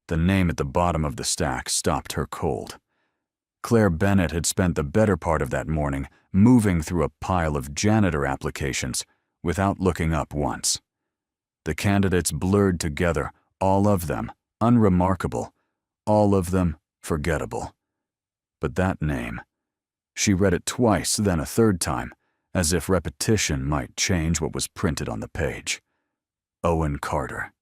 The name at the bottom of the stack stopped her cold. Claire Bennett had spent the better part of that morning moving through a pile of janitor applications without looking up once. The candidates blurred together, all of them unremarkable, all of them forgettable. But that name, she read it twice, then a third time, as if repetition might change what was printed on the page. Owen Carter.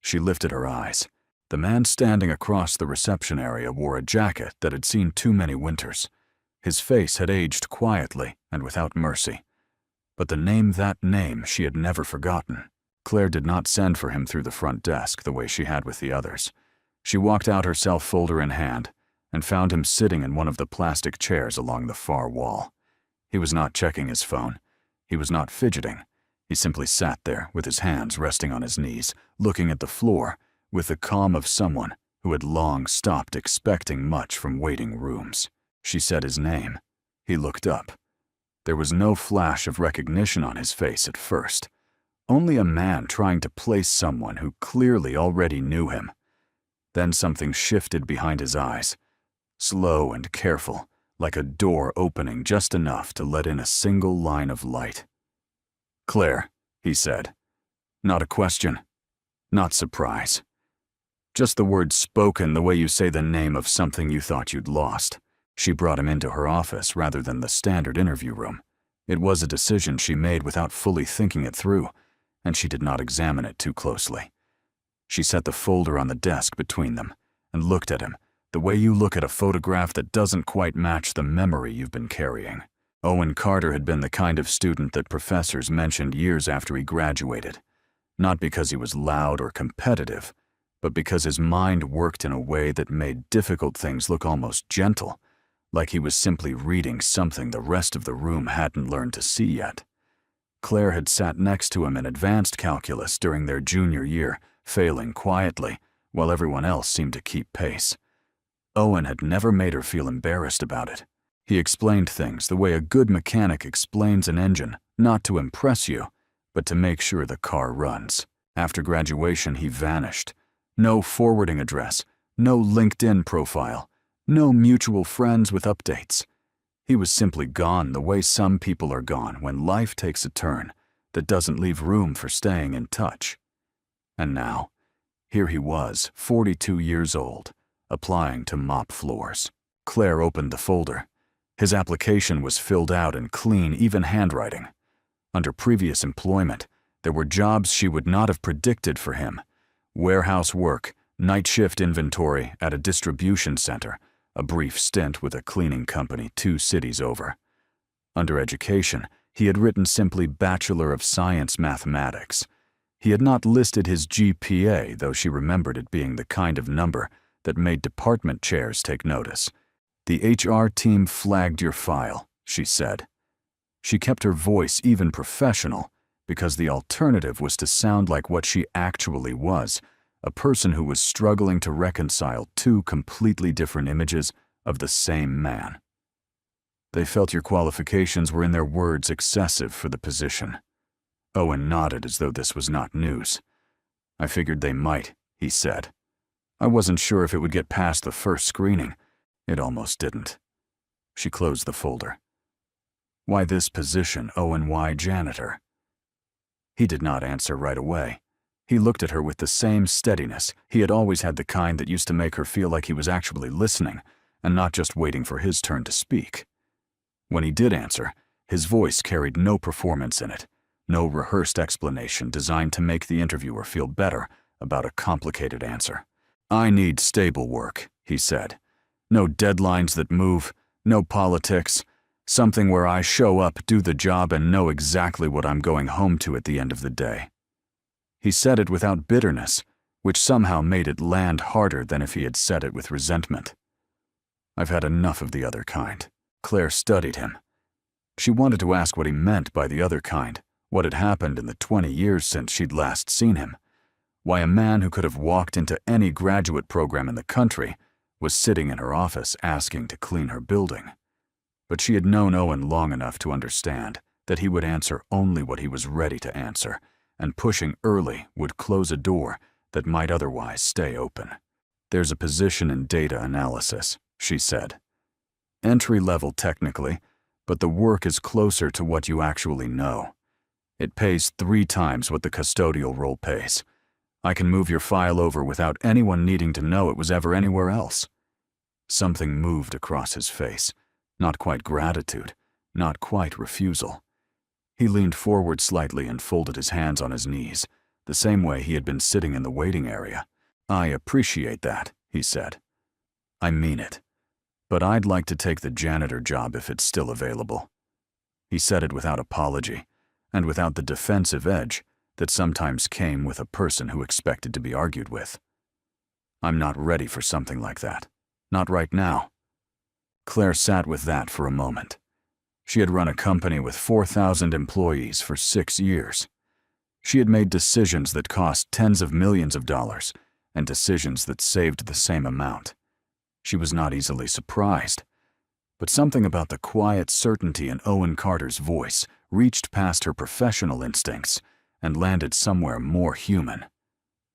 She lifted her eyes. The man standing across the reception area wore a jacket that had seen too many winters. His face had aged quietly and without mercy. But the name, that name, she had never forgotten. Claire did not send for him through the front desk the way she had with the others. She walked out, her self folder in hand, and found him sitting in one of the plastic chairs along the far wall. He was not checking his phone. He was not fidgeting. He simply sat there with his hands resting on his knees, looking at the floor, with the calm of someone who had long stopped expecting much from waiting rooms. She said his name. He looked up. There was no flash of recognition on his face at first. Only a man trying to place someone who clearly already knew him. Then something shifted behind his eyes, slow and careful, like a door opening just enough to let in a single line of light. "Claire," he said. Not a question, not surprise. Just the words spoken the way you say the name of something you thought you'd lost. She brought him into her office rather than the standard interview room. It was a decision she made without fully thinking it through, and she did not examine it too closely. She set the folder on the desk between them and looked at him, the way you look at a photograph that doesn't quite match the memory you've been carrying. Owen Carter had been the kind of student that professors mentioned years after he graduated, not because he was loud or competitive, but because his mind worked in a way that made difficult things look almost gentle, like he was simply reading something the rest of the room hadn't learned to see yet. Claire had sat next to him in advanced calculus during their junior year, failing quietly, while everyone else seemed to keep pace. Owen had never made her feel embarrassed about it. He explained things the way a good mechanic explains an engine, not to impress you, but to make sure the car runs. After graduation, he vanished. No forwarding address, no LinkedIn profile, no mutual friends with updates. He was simply gone the way some people are gone when life takes a turn that doesn't leave room for staying in touch. And now, here he was, 42 years old, applying to mop floors. Claire opened the folder. His application was filled out in clean, even handwriting. Under previous employment, there were jobs she would not have predicted for him. Warehouse work, night shift inventory at a distribution center, a brief stint with a cleaning company 2 cities over. Under education, he had written simply Bachelor of Science Mathematics. He had not listed his GPA, though she remembered it being the kind of number that made department chairs take notice. "The HR team flagged your file," she said. She kept her voice even professional, because the alternative was to sound like what she actually was, a person who was struggling to reconcile 2 completely different images of the same man. "They felt your qualifications were, in their words, excessive for the position." Owen nodded as though this was not news. "I figured they might," he said. "I wasn't sure if it would get past the first screening. It almost didn't." She closed the folder. "Why this position, Owen? Why janitor?" He did not answer right away. He looked at her with the same steadiness. He had always had the kind that used to make her feel like he was actually listening and not just waiting for his turn to speak. When he did answer, his voice carried no performance in it, no rehearsed explanation designed to make the interviewer feel better about a complicated answer. "I need stable work," he said. "No deadlines that move, no politics. Something where I show up, do the job, and know exactly what I'm going home to at the end of the day." He said it without bitterness, which somehow made it land harder than if he had said it with resentment. "I've had enough of the other kind." Claire studied him. She wanted to ask what he meant by the other kind, what had happened in the 20 years since she'd last seen him. Why a man who could have walked into any graduate program in the country was sitting in her office asking to clean her building. But she had known Owen long enough to understand that he would answer only what he was ready to answer, and pushing early would close a door that might otherwise stay open. "There's a position in data analysis," she said. "Entry-level technically, but the work is closer to what you actually know. It pays 3 times what the custodial role pays. I can move your file over without anyone needing to know it was ever anywhere else." Something moved across his face. Not quite gratitude, not quite refusal. He leaned forward slightly and folded his hands on his knees, the same way he had been sitting in the waiting area. "I appreciate that," he said. "I mean it. But I'd like to take the janitor job if it's still available." He said it without apology, and without the defensive edge that sometimes came with a person who expected to be argued with. "I'm not ready for something like that. Not right now." Claire sat with that for a moment. She had run a company with 4,000 employees for 6 years. She had made decisions that cost tens of millions of dollars and decisions that saved the same amount. She was not easily surprised, but something about the quiet certainty in Owen Carter's voice reached past her professional instincts and landed somewhere more human.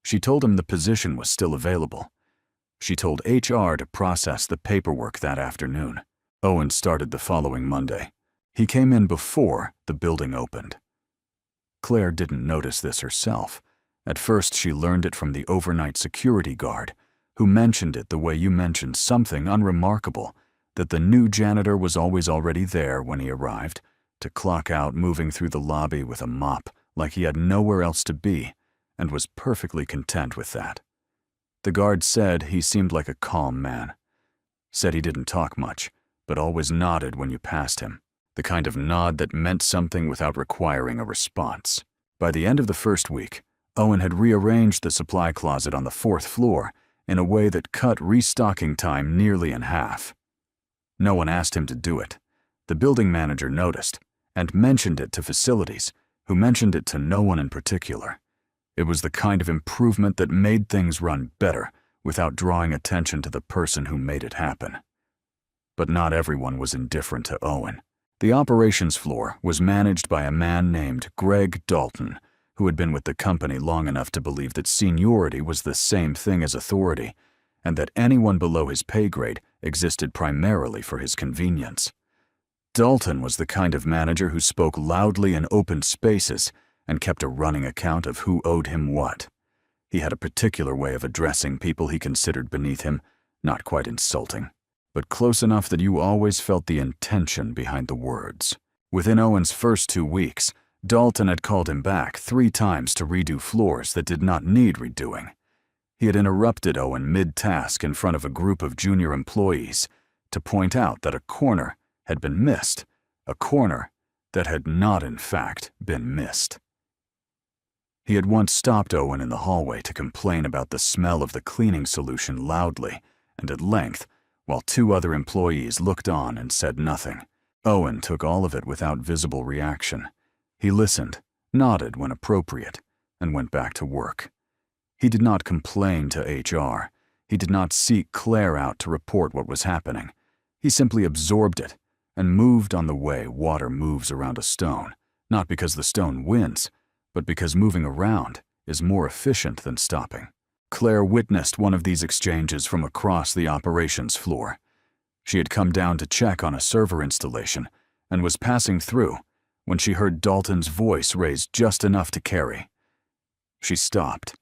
She told him the position was still available. She told HR to process the paperwork that afternoon. Owen started the following Monday. He came in before the building opened. Claire didn't notice this herself. At first, she learned it from the overnight security guard, who mentioned it the way you mentioned something unremarkable, that the new janitor was always already there when he arrived, to clock out moving through the lobby with a mop like he had nowhere else to be, and was perfectly content with that. The guard said he seemed like a calm man. Said he didn't talk much, but always nodded when you passed him. The kind of nod that meant something without requiring a response. By the end of the first week, Owen had rearranged the supply closet on the 4th floor in a way that cut restocking time nearly in half. No one asked him to do it. The building manager noticed and mentioned it to facilities, who mentioned it to no one in particular. It was the kind of improvement that made things run better without drawing attention to the person who made it happen. But not everyone was indifferent to Owen. The operations floor was managed by a man named Greg Dalton, who had been with the company long enough to believe that seniority was the same thing as authority, and that anyone below his pay grade existed primarily for his convenience. Dalton was the kind of manager who spoke loudly in open spaces and kept a running account of who owed him what. He had a particular way of addressing people he considered beneath him, not quite insulting, but close enough that you always felt the intention behind the words. Within Owen's first 2 weeks, Dalton had called him back 3 times to redo floors that did not need redoing. He had interrupted Owen mid-task in front of a group of junior employees to point out that a corner had been missed, a corner that had not in fact been missed. He had once stopped Owen in the hallway to complain about the smell of the cleaning solution loudly and at length, while 2 other employees looked on and said nothing. Owen took all of it without visible reaction. He listened, nodded when appropriate, and went back to work. He did not complain to HR. He did not seek Claire out to report what was happening. He simply absorbed it and moved on the way water moves around a stone, not because the stone wins, but because moving around is more efficient than stopping. Claire witnessed one of these exchanges from across the operations floor. She had come down to check on a server installation and was passing through when she heard Dalton's voice raised just enough to carry. She stopped.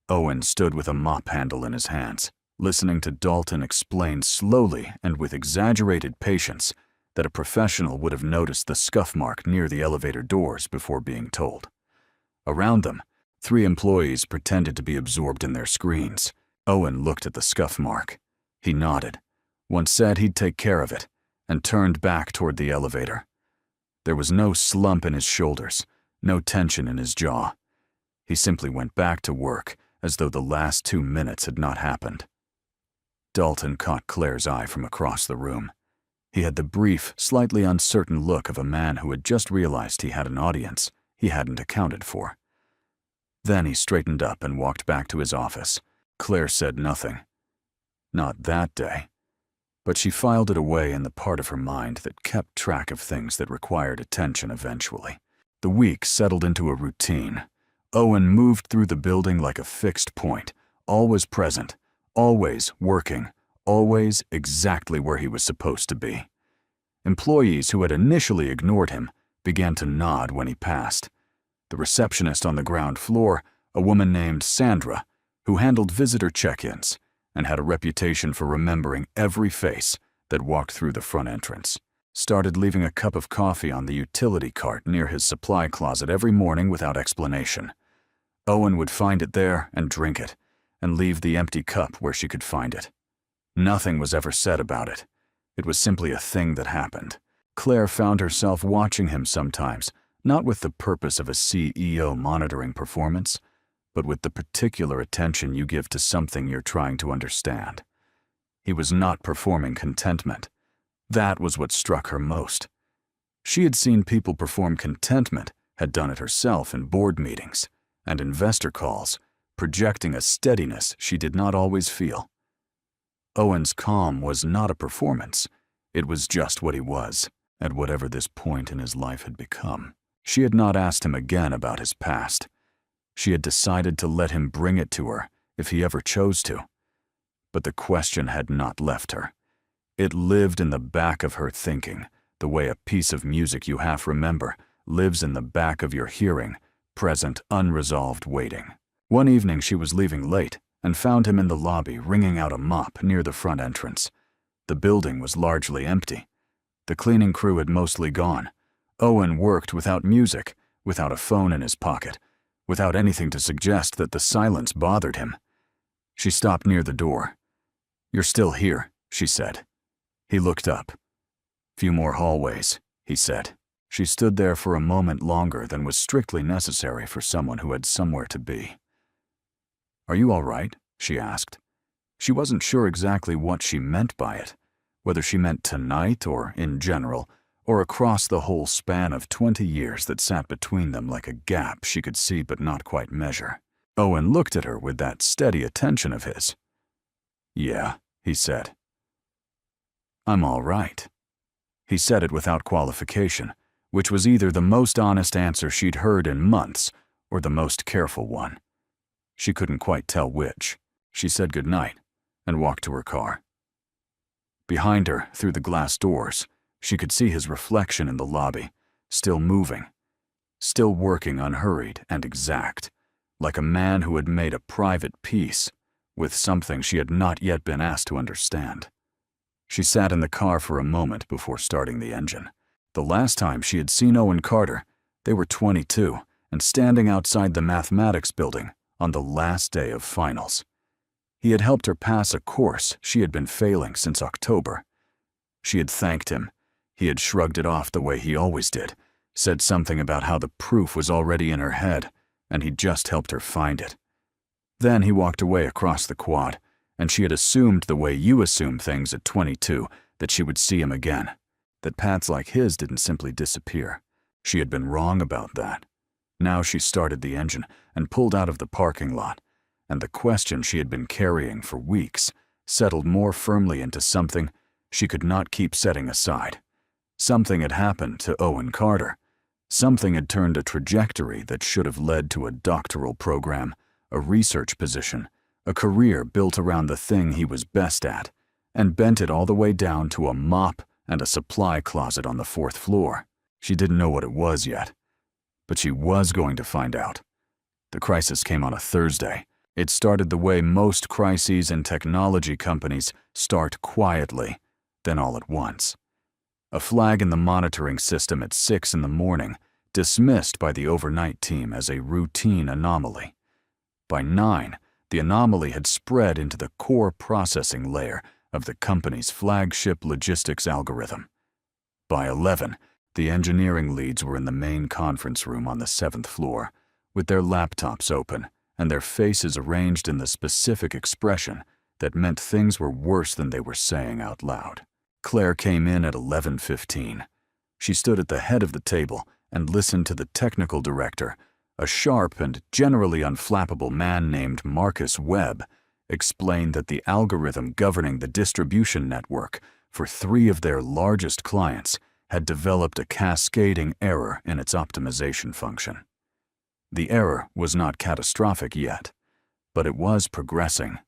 Owen stood with a mop handle in his hands, listening to Dalton explain slowly and with exaggerated patience that a professional would have noticed the scuff mark near the elevator doors before being told. Around them, 3 employees pretended to be absorbed in their screens. Owen looked at the scuff mark. He nodded, once said he'd take care of it, and turned back toward the elevator. There was no slump in his shoulders, no tension in his jaw. He simply went back to work as though the last 2 minutes had not happened. Dalton caught Claire's eye from across the room. He had the brief, slightly uncertain look of a man who had just realized he had an audience he hadn't accounted for. Then he straightened up and walked back to his office. Claire said nothing. Not that day. But she filed it away in the part of her mind that kept track of things that required attention eventually. The week settled into a routine. Owen moved through the building like a fixed point, always present, always working, always exactly where he was supposed to be. Employees who had initially ignored him began to nod when he passed. The receptionist on the ground floor, a woman named Sandra, who handled visitor check-ins and had a reputation for remembering every face that walked through the front entrance, started leaving a cup of coffee on the utility cart near his supply closet every morning without explanation. Owen would find it there and drink it, and leave the empty cup where she could find it. Nothing was ever said about it. It was simply a thing that happened. Claire found herself watching him sometimes, not with the purpose of a CEO monitoring performance, but with the particular attention you give to something you're trying to understand. He was not performing contentment. That was what struck her most. She had seen people perform contentment, had done it herself in board meetings and investor calls, projecting a steadiness she did not always feel. Owen's calm was not a performance. It was just what he was, at whatever this point in his life had become. She had not asked him again about his past. She had decided to let him bring it to her if he ever chose to. But the question had not left her. It lived in the back of her thinking, the way a piece of music you half remember lives in the back of your hearing, present, unresolved waiting. One evening she was leaving late and found him in the lobby wringing out a mop near the front entrance. The building was largely empty. The cleaning crew had mostly gone. Owen worked without music, without a phone in his pocket, without anything to suggest that the silence bothered him. She stopped near the door. "You're still here," she said. He looked up. "Few more hallways," he said. She stood there for a moment longer than was strictly necessary for someone who had somewhere to be. "Are you all right?" she asked. She wasn't sure exactly what she meant by it, whether she meant tonight or in general, or across the whole span of 20 years that sat between them like a gap she could see but not quite measure. Owen looked at her with that steady attention of his. "Yeah," he said. "I'm all right." He said it without qualification, which was either the most honest answer she'd heard in months or the most careful one. She couldn't quite tell which. She said goodnight and walked to her car. Behind her, through the glass doors, she could see his reflection in the lobby, still moving, still working unhurried and exact, like a man who had made a private peace with something she had not yet been asked to understand. She sat in the car for a moment before starting the engine. The last time she had seen Owen Carter, they were 22 and standing outside the mathematics building on the last day of finals. He had helped her pass a course she had been failing since October. She had thanked him. He had shrugged it off the way he always did, said something about how the proof was already in her head, and he'd just helped her find it. Then he walked away across the quad, and she had assumed the way you assume things at 22, that she would see him again, that paths like his didn't simply disappear. She had been wrong about that. Now she started the engine and pulled out of the parking lot, and the question she had been carrying for weeks settled more firmly into something she could not keep setting aside. Something had happened to Owen Carter. Something had turned a trajectory that should have led to a doctoral program, a research position, a career built around the thing he was best at, and bent it all the way down to a mop and a supply closet on the 4th floor. She didn't know what it was yet, but she was going to find out. The crisis came on a Thursday. It started the way most crises in technology companies start quietly, then all at once. A flag in the monitoring system at 6 in the morning, dismissed by the overnight team as a routine anomaly. By 9, the anomaly had spread into the core processing layer of the company's flagship logistics algorithm. By 11, the engineering leads were in the main conference room on the 7th floor, with their laptops open and their faces arranged in the specific expression that meant things were worse than they were saying out loud. Claire came in at 11:15. She stood at the head of the table and listened to the technical director, a sharp and generally unflappable man named Marcus Webb, explain that the algorithm governing the distribution network for 3 of their largest clients had developed a cascading error in its optimization function. The error was not catastrophic yet, but it was progressing.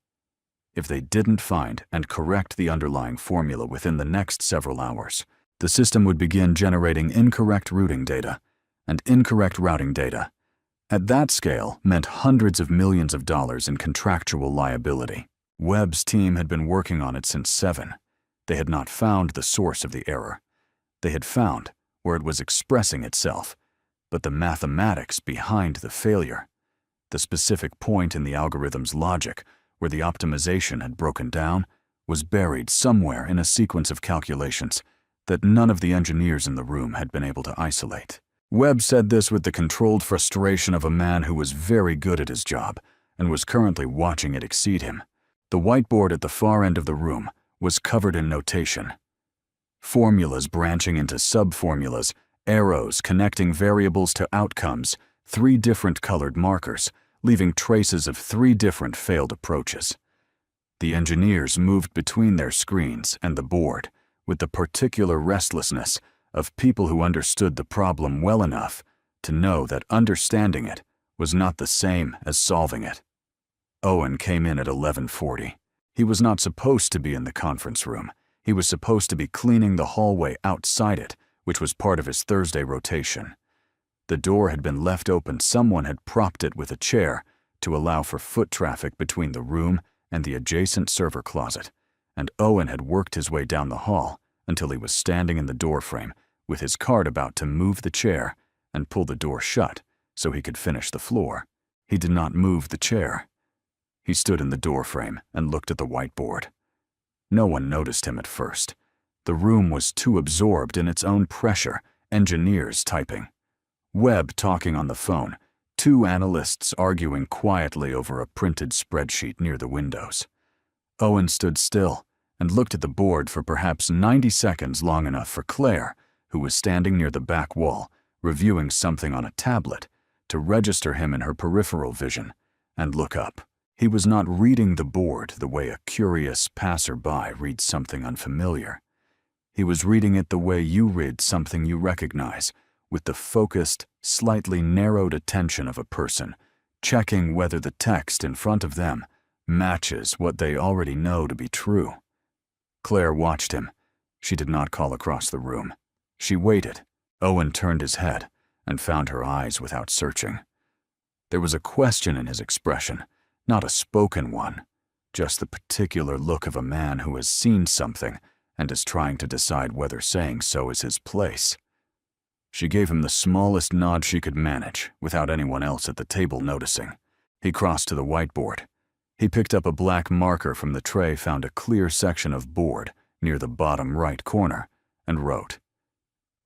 if they didn't find and correct the underlying formula within the next several hours, the system would begin generating incorrect routing data, and incorrect routing data, at that scale, meant hundreds of millions of dollars in contractual liability. Webb's team had been working on it since 7. They had not found the source of the error. They had found where it was expressing itself, but the mathematics behind the failure, the specific point in the algorithm's logic where the optimization had broken down, was buried somewhere in a sequence of calculations that none of the engineers in the room had been able to isolate. Webb said this with the controlled frustration of a man who was very good at his job and was currently watching it exceed him. The whiteboard at the far end of the room was covered in notation. Formulas branching into subformulas, arrows connecting variables to outcomes, 3 different colored markers, leaving traces of 3 different failed approaches. The engineers moved between their screens and the board with the particular restlessness of people who understood the problem well enough to know that understanding it was not the same as solving it. Owen came in at 11:40. He was not supposed to be in the conference room. He was supposed to be cleaning the hallway outside it, which was part of his Thursday rotation. The door had been left open. Someone had propped it with a chair to allow for foot traffic between the room and the adjacent server closet, and Owen had worked his way down the hall until he was standing in the doorframe with his cart about to move the chair and pull the door shut so he could finish the floor. He did not move the chair. He stood in the doorframe and looked at the whiteboard. No one noticed him at first. The room was too absorbed in its own pressure, engineers typing, Webb talking on the phone, 2 analysts arguing quietly over a printed spreadsheet near the windows. Owen stood still and looked at the board for perhaps 90 seconds, long enough for Claire, who was standing near the back wall, reviewing something on a tablet, to register him in her peripheral vision and look up. He was not reading the board the way a curious passerby reads something unfamiliar. He was reading it the way you read something you recognize, with the focused, slightly narrowed attention of a person, checking whether the text in front of them matches what they already know to be true. Claire watched him. She did not call across the room. She waited. Owen turned his head and found her eyes without searching. There was a question in his expression, not a spoken one, just the particular look of a man who has seen something and is trying to decide whether saying so is his place. She gave him the smallest nod she could manage without anyone else at the table noticing. He crossed to the whiteboard. He picked up a black marker from the tray, found a clear section of board near the bottom right corner, and wrote.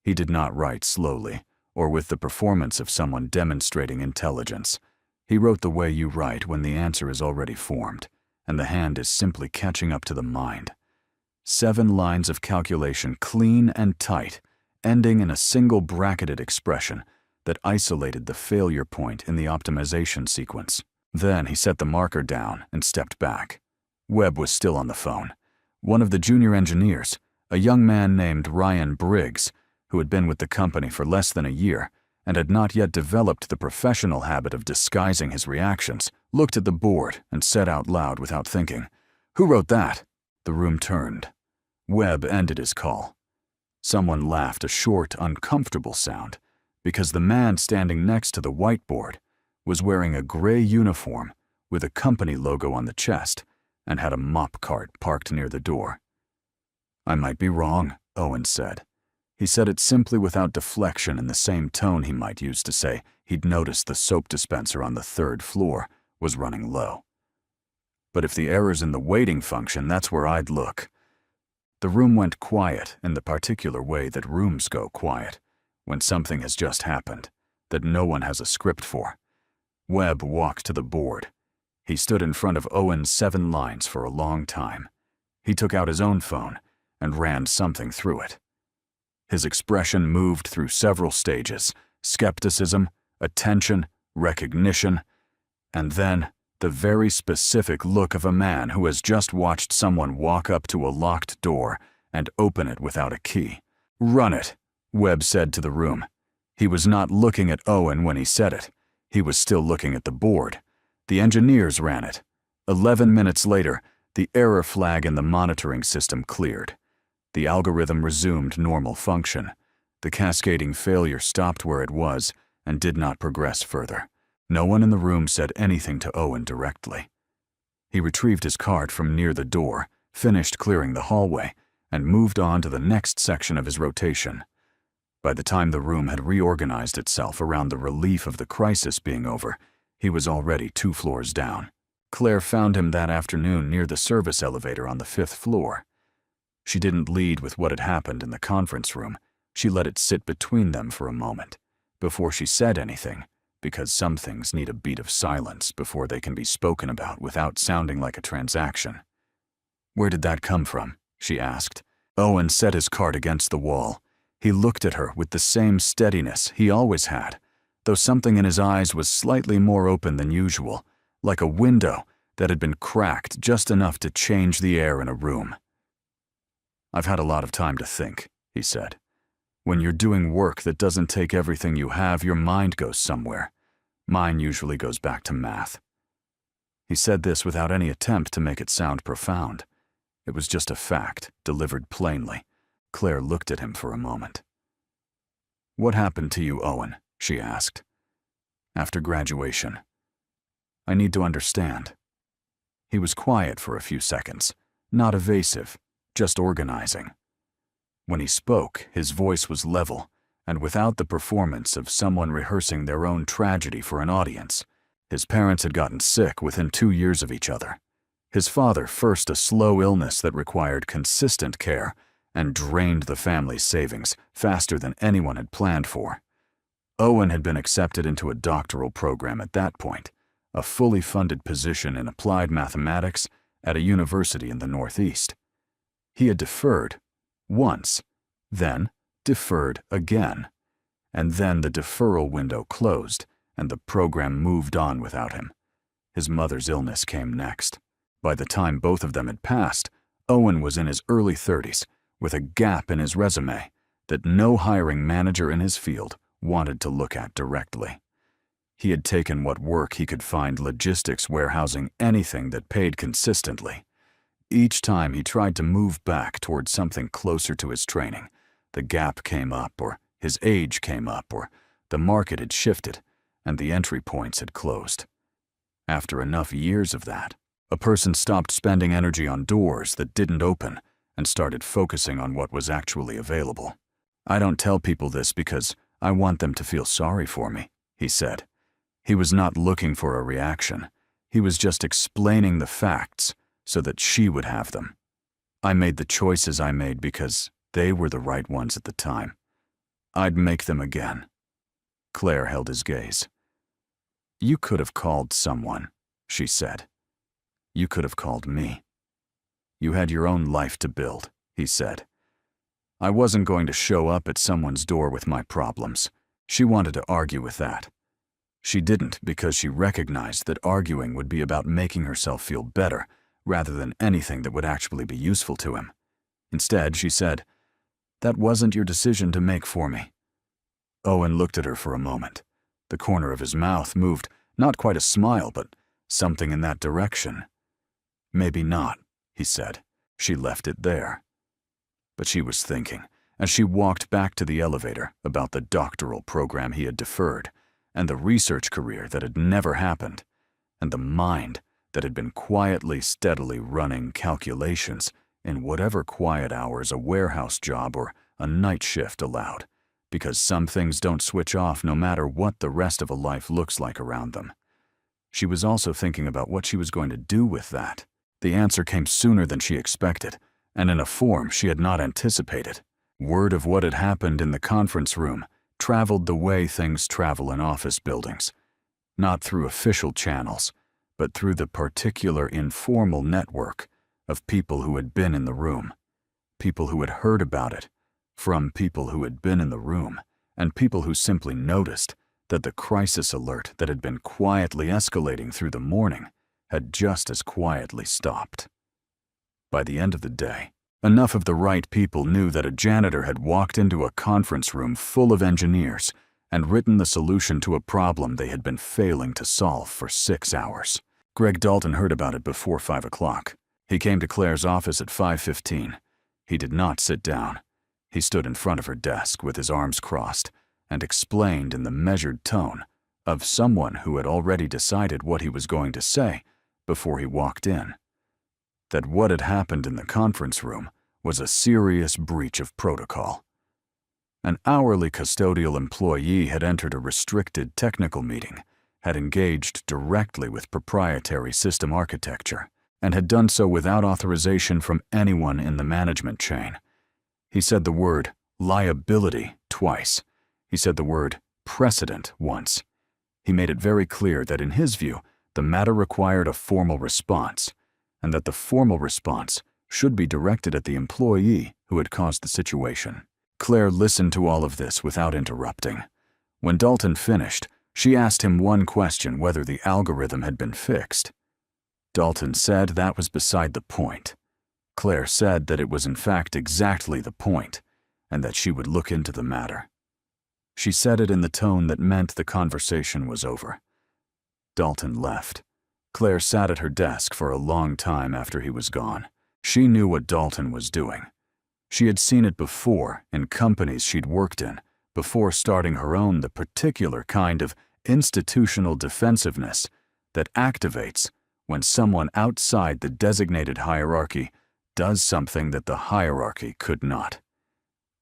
He did not write slowly or with the performance of someone demonstrating intelligence. He wrote the way you write when the answer is already formed, and the hand is simply catching up to the mind. 7 lines of calculation, clean and tight, ending in a single bracketed expression that isolated the failure point in the optimization sequence. Then he set the marker down and stepped back. Webb was still on the phone. One of the junior engineers, a young man named Ryan Briggs, who had been with the company for less than a year and had not yet developed the professional habit of disguising his reactions, looked at the board and said out loud without thinking, "Who wrote that?" The room turned. Webb ended his call. Someone laughed, a short, uncomfortable sound, because the man standing next to the whiteboard was wearing a gray uniform with a company logo on the chest and had a mop cart parked near the door. "I might be wrong," Owen said. He said it simply without deflection, in the same tone he might use to say he'd noticed the soap dispenser on the 3rd floor was running low. "But if the error's in the waiting function, that's where I'd look." The room went quiet in the particular way that rooms go quiet when something has just happened that no one has a script for. Webb walked to the board. He stood in front of Owen's 7 lines for a long time. He took out his own phone and ran something through it. His expression moved through several stages: skepticism, attention, recognition, and then the very specific look of a man who has just watched someone walk up to a locked door and open it without a key. "Run it," Webb said to the room. He was not looking at Owen when he said it. He was still looking at the board. The engineers ran it. 11 minutes later, The error flag in the monitoring system cleared. The algorithm resumed normal function. The cascading failure stopped where it was and did not progress further. No one in the room said anything to Owen directly. He retrieved his card from near the door, finished clearing the hallway, and moved on to the next section of his rotation. By the time the room had reorganized itself around the relief of the crisis being over, he was already 2 floors down. Claire found him that afternoon near the service elevator on the 5th floor. She didn't lead with what had happened in the conference room. She let it sit between them for a moment, before she said anything, because some things need a beat of silence before they can be spoken about without sounding like a transaction. "Where did that come from?" she asked. Owen set his card against the wall. He looked at her with the same steadiness he always had, though something in his eyes was slightly more open than usual, like a window that had been cracked just enough to change the air in a room. "I've had a lot of time to think," he said. "When you're doing work that doesn't take everything you have, your mind goes somewhere. Mine usually goes back to math." He said this without any attempt to make it sound profound. It was just a fact, delivered plainly. Claire looked at him for a moment. "What happened to you, Owen?" she asked. "After graduation. I need to understand." He was quiet for a few seconds, not evasive, just organizing. When he spoke, his voice was level, and without the performance of someone rehearsing their own tragedy for an audience. His parents had gotten sick within 2 years of each other. His father first a slow illness that required consistent care and drained the family's savings faster than anyone had planned for. Owen had been accepted into a doctoral program at that point, a fully funded position in applied mathematics at a university in the Northeast. He had deferred once, then deferred again, and then the deferral window closed and the program moved on without him. His mother's illness came next. By the time both of them had passed, Owen was in his early 30s, with a gap in his resume that no hiring manager in his field wanted to look at directly. He had taken what work he could find, logistics, warehousing, anything that paid consistently. Each time he tried to move back towards something closer to his training, the gap came up, or his age came up, or the market had shifted, and the entry points had closed. After enough years of that, a person stopped spending energy on doors that didn't open and started focusing on what was actually available. "I don't tell people this because I want them to feel sorry for me," he said. He was not looking for a reaction. He was just explaining the facts so that she would have them. "I made the choices I made because they were the right ones at the time. I'd make them again." Claire held his gaze. "You could have called someone," she said. "You could have called me. You had your own life to build," he said. "I wasn't going to show up at someone's door with my problems." She wanted to argue with that. She didn't because she recognized that arguing would be about making herself feel better rather than anything that would actually be useful to him. Instead, she said, "That wasn't your decision to make for me." Owen looked at her for a moment. The corner of his mouth moved, not quite a smile, but something in that direction. "Maybe not," he said. She left it there. But she was thinking, as she walked back to the elevator, about the doctoral program he had deferred, and the research career that had never happened, and the mind that had been quietly, steadily running calculations in whatever quiet hours a warehouse job or a night shift allowed, because some things don't switch off no matter what the rest of a life looks like around them. She was also thinking about what she was going to do with that. The answer came sooner than she expected, and in a form she had not anticipated. Word of what had happened in the conference room traveled the way things travel in office buildings, not through official channels, but through the particular informal network of people who had been in the room, people who had heard about it, from people who had been in the room, and people who simply noticed that the crisis alert that had been quietly escalating through the morning had just as quietly stopped. By the end of the day, enough of the right people knew that a janitor had walked into a conference room full of engineers and written the solution to a problem they had been failing to solve for 6 hours. Greg Dalton heard about it before 5 o'clock. He came to Claire's office at 5:15. He did not sit down. He stood in front of her desk with his arms crossed and explained in the measured tone of someone who had already decided what he was going to say before he walked in, that what had happened in the conference room was a serious breach of protocol. An hourly custodial employee had entered a restricted technical meeting, had engaged directly with proprietary system architecture, and had done so without authorization from anyone in the management chain. He said the word liability twice. He said the word precedent once. He made it very clear that in his view, the matter required a formal response, and that the formal response should be directed at the employee who had caused the situation. Claire listened to all of this without interrupting. When Dalton finished, she asked him one question: whether the algorithm had been fixed. Dalton said that was beside the point. Claire said that it was in fact exactly the point, and that she would look into the matter. She said it in the tone that meant the conversation was over. Dalton left. Claire sat at her desk for a long time after he was gone. She knew what Dalton was doing. She had seen it before in companies she'd worked in, before starting her own, the particular kind of institutional defensiveness that activates when someone outside the designated hierarchy does something that the hierarchy could not.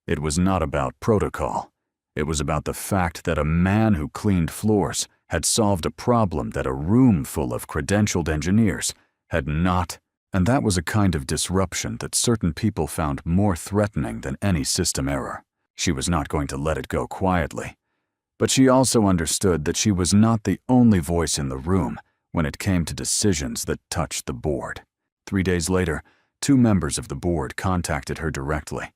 It was not about protocol. It was about the fact that a man who cleaned floors had solved a problem that a room full of credentialed engineers had not, and that was a kind of disruption that certain people found more threatening than any system error. She was not going to let it go quietly. But she also understood that she was not the only voice in the room when it came to decisions that touched the board. 3 days later, 2 members of the board contacted her directly.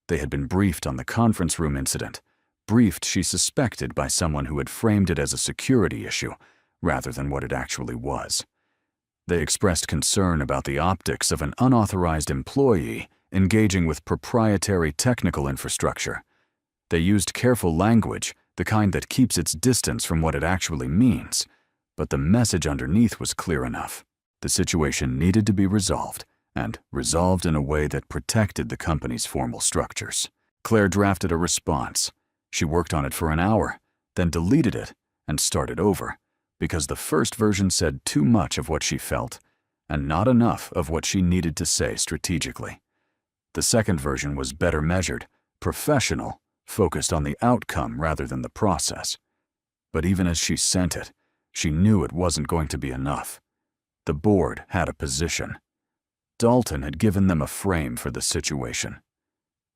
They had been briefed on the conference room incident, briefed, she suspected, by someone who had framed it as a security issue rather than what it actually was. They expressed concern about the optics of an unauthorized employee engaging with proprietary technical infrastructure. They used careful language, the kind that keeps its distance from what it actually means, but the message underneath was clear enough. The situation needed to be resolved, and resolved in a way that protected the company's formal structures. Claire drafted a response. She worked on it for an hour, then deleted it and started over, because the first version said too much of what she felt and not enough of what she needed to say strategically. The second version was better measured, professional, focused on the outcome rather than the process. But even as she sent it, she knew it wasn't going to be enough. The board had a position. Dalton had given them a frame for the situation.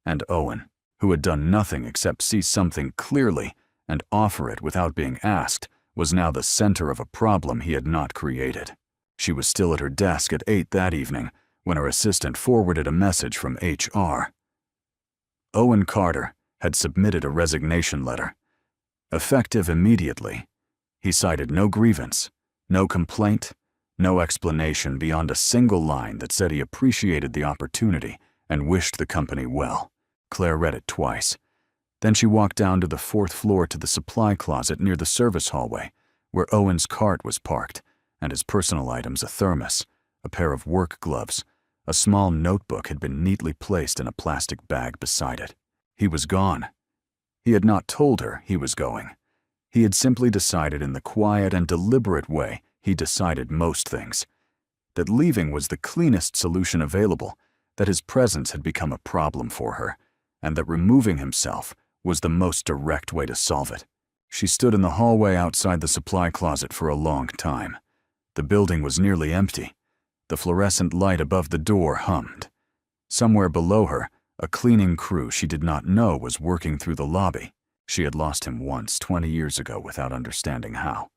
And Owen, who had done nothing except see something clearly and offer it without being asked, was now the center of a problem he had not created. She was still at her desk at 8 that evening when her assistant forwarded a message from HR. Owen Carter had submitted a resignation letter. Effective immediately, he cited no grievance, no complaint, no explanation beyond a single line that said he appreciated the opportunity and wished the company well. Claire read it twice. Then she walked down to the 4th floor to the supply closet near the service hallway, where Owen's cart was parked, and his personal items, a thermos, a pair of work gloves, a small notebook, had been neatly placed in a plastic bag beside it. He was gone. He had not told her he was going. He had simply decided in the quiet and deliberate way he decided most things, that leaving was the cleanest solution available, that his presence had become a problem for her, and that removing himself was the most direct way to solve it. She stood in the hallway outside the supply closet for a long time. The building was nearly empty. The fluorescent light above the door hummed. Somewhere below her, a cleaning crew she did not know was working through the lobby. She had lost him once 20 years ago without understanding how.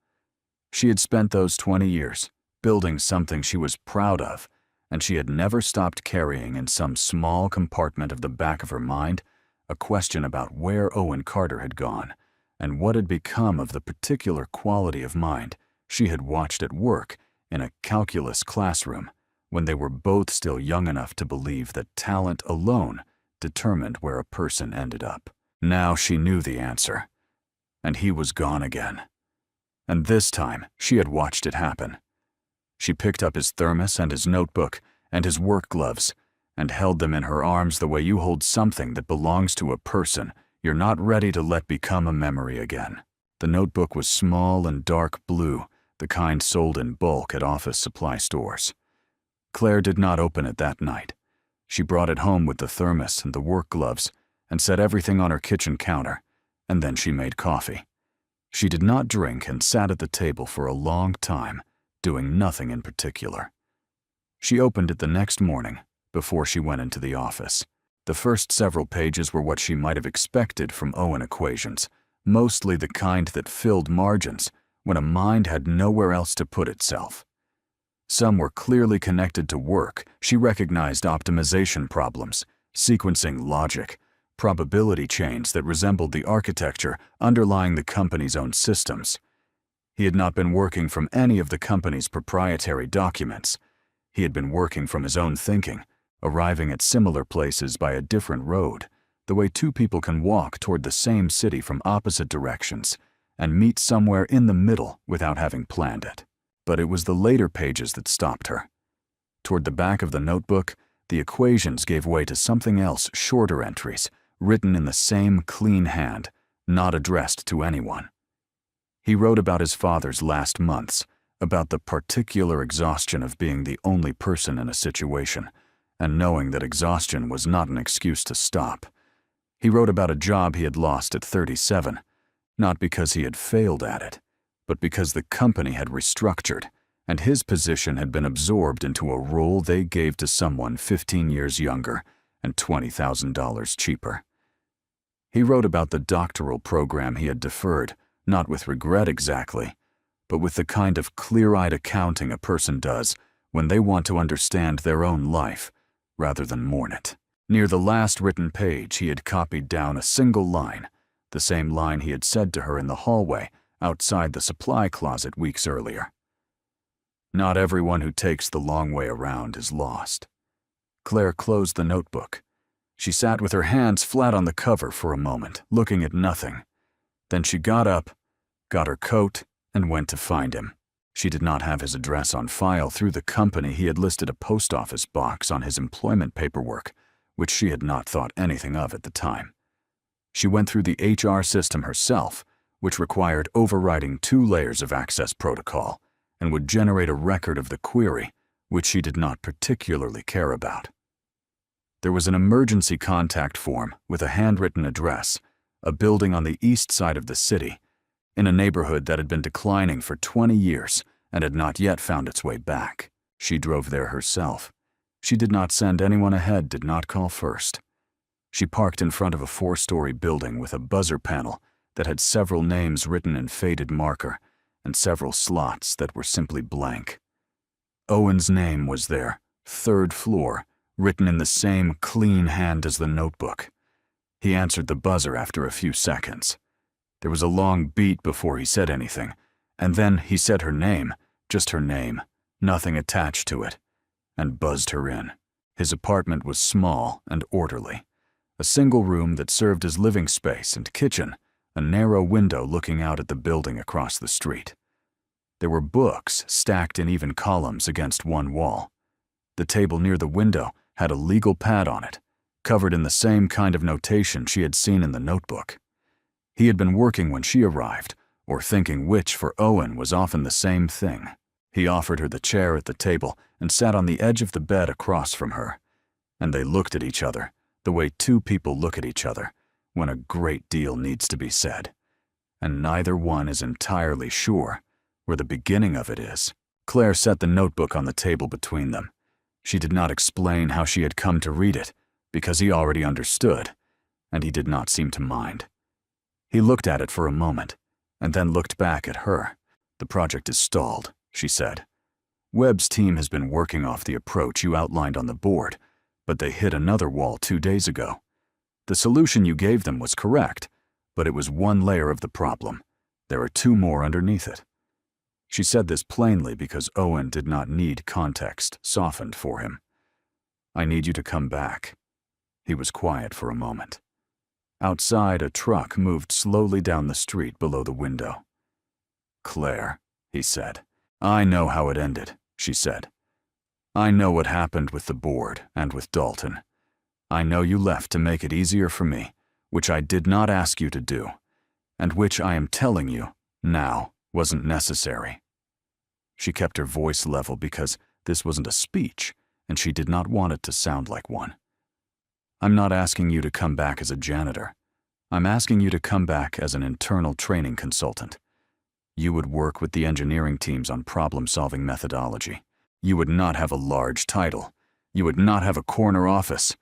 She had spent those 20 years building something she was proud of, and she had never stopped carrying in some small compartment of the back of her mind a question about where Owen Carter had gone and what had become of the particular quality of mind she had watched at work in a calculus classroom when they were both still young enough to believe that talent alone determined where a person ended up. Now she knew the answer, and he was gone again. And this time she had watched it happen. She picked up his thermos and his notebook and his work gloves, and held them in her arms the way you hold something that belongs to a person you're not ready to let become a memory again. The notebook was small and dark blue, the kind sold in bulk at office supply stores. Claire did not open it that night. She brought it home with the thermos and the work gloves and set everything on her kitchen counter, and then she made coffee. She did not drink and sat at the table for a long time, doing nothing in particular. She opened it the next morning, before she went into the office. The first several pages were what she might have expected from Owen equations, mostly the kind that filled margins when a mind had nowhere else to put itself. Some were clearly connected to work. She recognized optimization problems, sequencing logic, probability chains that resembled the architecture underlying the company's own systems. He had not been working from any of the company's proprietary documents. He had been working from his own thinking, arriving at similar places by a different road, the way two people can walk toward the same city from opposite directions and meet somewhere in the middle without having planned it. But it was the later pages that stopped her. Toward the back of the notebook, the equations gave way to something else, shorter entries, written in the same clean hand, not addressed to anyone. He wrote about his father's last months, about the particular exhaustion of being the only person in a situation, and knowing that exhaustion was not an excuse to stop. He wrote about a job he had lost at 37, not because he had failed at it, but because the company had restructured, and his position had been absorbed into a role they gave to someone 15 years younger and $20,000 cheaper. He wrote about the doctoral program he had deferred, not with regret exactly, but with the kind of clear-eyed accounting a person does when they want to understand their own life rather than mourn it. Near the last written page, he had copied down a single line, the same line he had said to her in the hallway outside the supply closet weeks earlier. Not everyone who takes the long way around is lost. Claire closed the notebook. She sat with her hands flat on the cover for a moment, looking at nothing. Then she got up, got her coat, and went to find him. She did not have his address on file through the company. He had listed a post office box on his employment paperwork, which she had not thought anything of at the time. She went through the HR system herself, which required overriding 2 layers of access protocol and would generate a record of the query, which she did not particularly care about. There was an emergency contact form with a handwritten address, a building on the east side of the city, in a neighborhood that had been declining for 20 years and had not yet found its way back. She drove there herself. She did not send anyone ahead, did not call first. She parked in front of a 4-story building with a buzzer panel that had several names written in faded marker and several slots that were simply blank. Owen's name was there, 3rd floor, written in the same clean hand as the notebook. He answered the buzzer after a few seconds. There was a long beat before he said anything, and then he said her name, just her name, nothing attached to it, and buzzed her in. His apartment was small and orderly. A single room that served as living space and kitchen, a narrow window looking out at the building across the street. There were books stacked in even columns against one wall. The table near the window had a legal pad on it, covered in the same kind of notation she had seen in the notebook. He had been working when she arrived, or thinking, which for Owen was often the same thing. He offered her the chair at the table and sat on the edge of the bed across from her, and they looked at each other the way 2 people look at each other when a great deal needs to be said, and neither one is entirely sure where the beginning of it is. Claire set the notebook on the table between them. She did not explain how she had come to read it, because he already understood, and he did not seem to mind. He looked at it for a moment, and then looked back at her. "The project is stalled," she said. "Webb's team has been working off the approach you outlined on the board, but they hit another wall 2 days ago. The solution you gave them was correct, but it was one layer of the problem. There are 2 more underneath it." She said this plainly because Owen did not need context softened for him. "I need you to come back." He was quiet for a moment. Outside, a truck moved slowly down the street below the window. "Claire," he said. "I know how it ended," she said. I know what happened with the board and with Dalton. I know you left to make it easier for me, which I did not ask you to do, and which I am telling you now wasn't necessary." She kept her voice level because this wasn't a speech, and she did not want it to sound like one. "I'm not asking you to come back as a janitor. I'm asking you to come back as an internal training consultant. You would work with the engineering teams on problem-solving methodology. You would not have a large title. You would not have a corner office.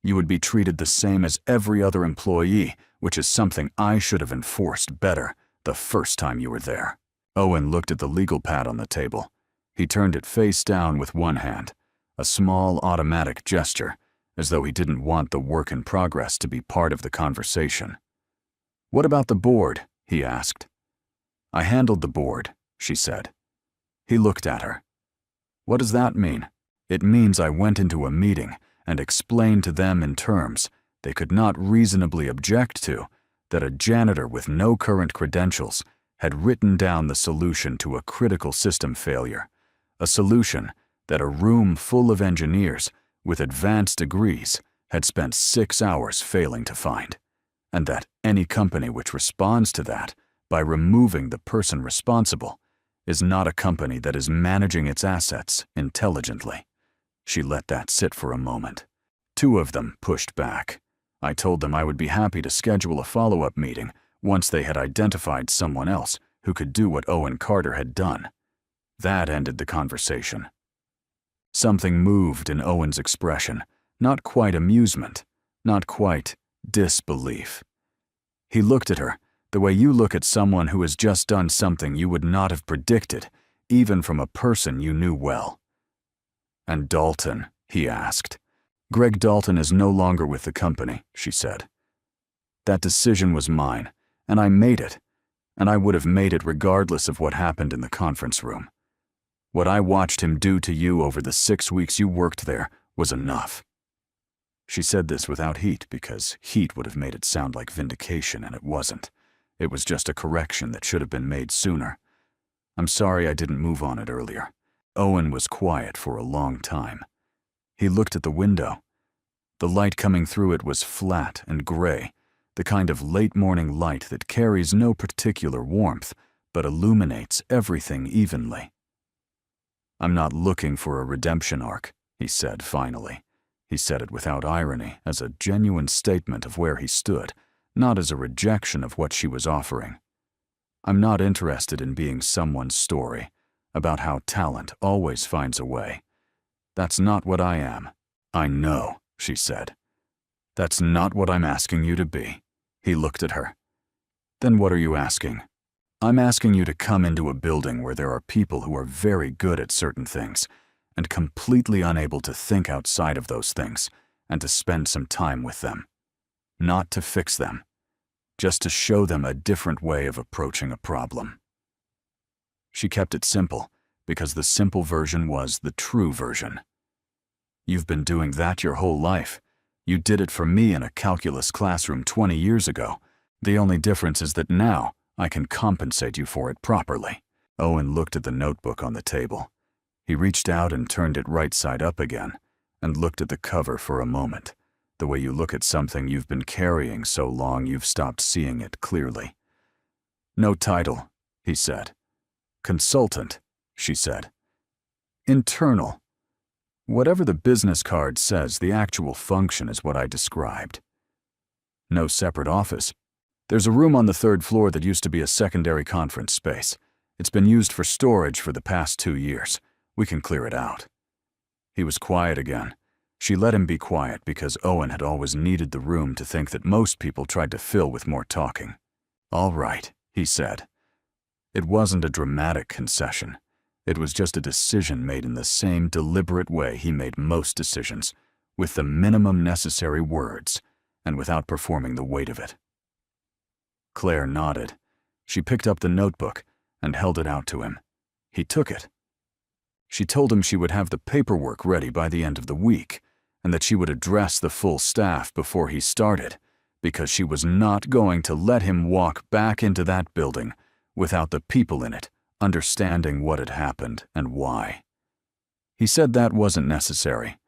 You would be treated the same as every other employee, which is something I should have enforced better the first time you were there." Owen looked at the legal pad on the table. He turned it face down with one hand, a small automatic gesture, as though he didn't want the work in progress to be part of the conversation. "What about the board?" he asked. "I handled the board," she said. He looked at her. "What does that mean?" "It means I went into a meeting and explained to them in terms they could not reasonably object to that a janitor with no current credentials had written down the solution to a critical system failure, a solution that a room full of engineers with advanced degrees had spent 6 hours failing to find, and that any company which responds to that by removing the person responsible is not a company that is managing its assets intelligently." She let that sit for a moment. 2 of them pushed back. I told them I would be happy to schedule a follow-up meeting once they had identified someone else who could do what Owen Carter had done. That ended the conversation. Something moved in Owen's expression, not quite amusement, not quite disbelief. He looked at her the way you look at someone who has just done something you would not have predicted, even from a person you knew well. "And Dalton?" he asked. "Greg Dalton is no longer with the company," she said. "That decision was mine, and I made it, and I would have made it regardless of what happened in the conference room. What I watched him do to you over the 6 weeks you worked there was enough." She said this without heat because heat would have made it sound like vindication, and it wasn't. It was just a correction that should have been made sooner. "I'm sorry I didn't move on it earlier." Owen was quiet for a long time. He looked at the window. The light coming through it was flat and gray, the kind of late-morning light that carries no particular warmth but illuminates everything evenly. "I'm not looking for a redemption arc," he said finally. He said it without irony, as a genuine statement of where he stood, not as a rejection of what she was offering. "I'm not interested in being someone's story about how talent always finds a way. That's not what I am." "I know," she said. "That's not what I'm asking you to be." He looked at her. "Then what are you asking?" "I'm asking you to come into a building where there are people who are very good at certain things and completely unable to think outside of those things, and to spend some time with them. Not to fix them, just to show them a different way of approaching a problem." She kept it simple, because the simple version was the true version. "You've been doing that your whole life. You did it for me in a calculus classroom 20 years ago. The only difference is that now I can compensate you for it properly." Owen looked at the notebook on the table. He reached out and turned it right side up again, and looked at the cover for a moment, the way you look at something you've been carrying so long you've stopped seeing it clearly. "No title," he said. "Consultant," she said. "Internal. Whatever the business card says, the actual function is what I described. No separate office. There's a room on the 3rd floor that used to be a secondary conference space. It's been used for storage for the past 2 years. We can clear it out." He was quiet again. She let him be quiet because Owen had always needed the room to think that most people tried to fill with more talking. "All right," he said. It wasn't a dramatic concession. It was just a decision made in the same deliberate way he made most decisions, with the minimum necessary words, and without performing the weight of it. Claire nodded. She picked up the notebook and held it out to him. He took it. She told him she would have the paperwork ready by the end of the week, and that she would address the full staff before he started, because she was not going to let him walk back into that building without the people in it understanding what had happened and why. He said that wasn't necessary.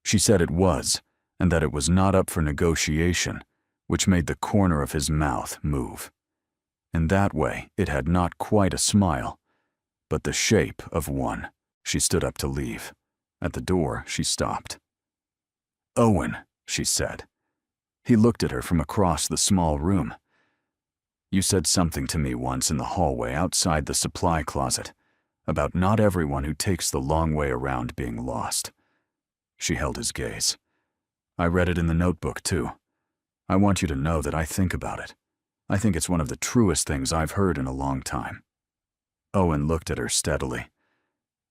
She said it was, and that it was not up for negotiation, which made the corner of his mouth move. In that way, it had not quite a smile, but the shape of one. She stood up to leave. At the door, she stopped. "Owen," she said. He looked at her from across the small room. "You said something to me once in the hallway outside the supply closet about not everyone who takes the long way around being lost." She held his gaze. "I read it in the notebook, too. I want you to know that I think about it. I think it's one of the truest things I've heard in a long time." Owen looked at her steadily.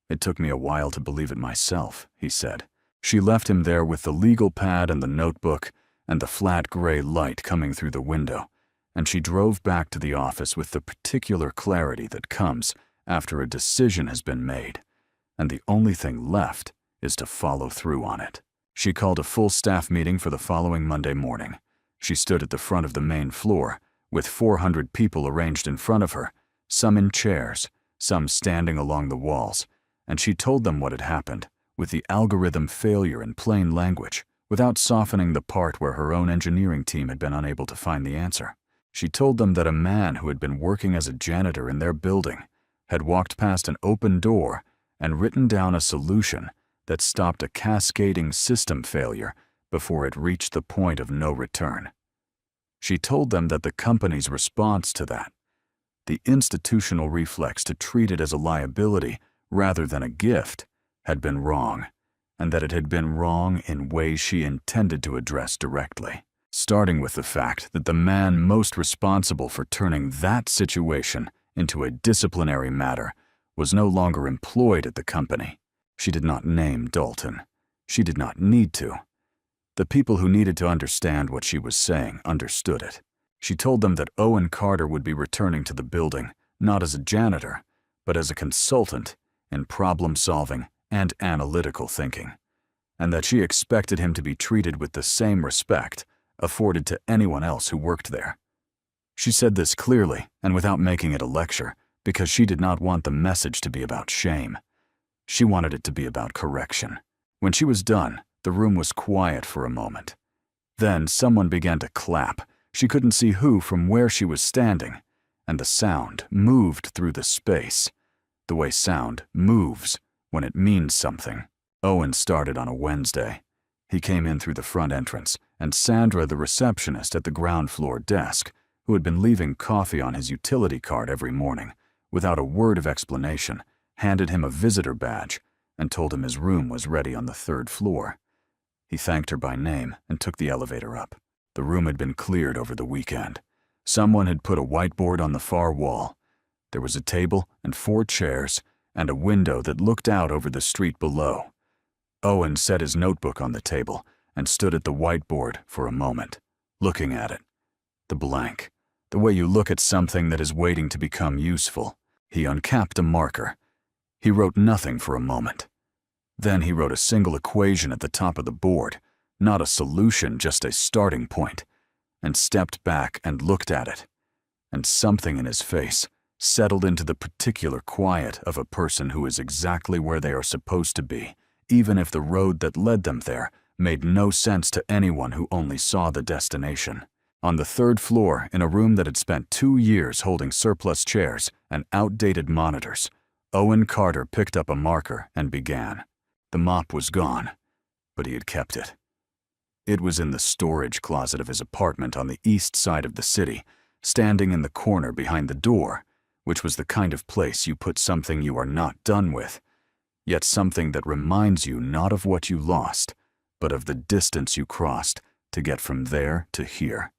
"It took me a while to believe it myself," he said. She left him there with the legal pad and the notebook and the flat gray light coming through the window, and she drove back to the office with the particular clarity that comes after a decision has been made, and the only thing left is to follow through on it. She called a full staff meeting for the following Monday morning. She stood at the front of the main floor, with 400 people arranged in front of her, some in chairs, some standing along the walls, and she told them what had happened, with the algorithm failure in plain language, without softening the part where her own engineering team had been unable to find the answer. She told them that a man who had been working as a janitor in their building had walked past an open door and written down a solution that stopped a cascading system failure before it reached the point of no return. She told them that the company's response to that, the institutional reflex to treat it as a liability rather than a gift, had been wrong, and that it had been wrong in ways she intended to address directly, starting with the fact that the man most responsible for turning that situation into a disciplinary matter was no longer employed at the company. She did not name Dalton. She did not need to. The people who needed to understand what she was saying understood it. She told them that Owen Carter would be returning to the building, not as a janitor, but as a consultant in problem-solving and analytical thinking, and that she expected him to be treated with the same respect afforded to anyone else who worked there. She said this clearly and without making it a lecture, because she did not want the message to be about shame. She wanted it to be about correction. When she was done, the room was quiet for a moment. Then someone began to clap. She couldn't see who from where she was standing, and the sound moved through the space, the way sound moves when it means something. Owen started on a Wednesday. He came in through the front entrance, and Sandra, the receptionist at the ground floor desk, who had been leaving coffee on his utility cart every morning, without a word of explanation, handed him a visitor badge and told him his room was ready on the 3rd floor. He thanked her by name and took the elevator up. The room had been cleared over the weekend. Someone had put a whiteboard on the far wall. There was a table and 4 chairs and a window that looked out over the street below. Owen set his notebook on the table and stood at the whiteboard for a moment, looking at it. The blank, the way you look at something that is waiting to become useful. He uncapped a marker. He wrote nothing for a moment. Then he wrote a single equation at the top of the board, not a solution, just a starting point, and stepped back and looked at it. And something in his face settled into the particular quiet of a person who is exactly where they are supposed to be, even if the road that led them there made no sense to anyone who only saw the destination. On the 3rd floor, in a room that had spent 2 years holding surplus chairs and outdated monitors, Owen Carter picked up a marker and began. The mop was gone, but he had kept it. It was in the storage closet of his apartment on the east side of the city, standing in the corner behind the door, which was the kind of place you put something you are not done with, yet something that reminds you not of what you lost, but of the distance you crossed to get from there to here,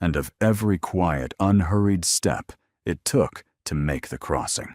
and of every quiet, unhurried step it took to make the crossing.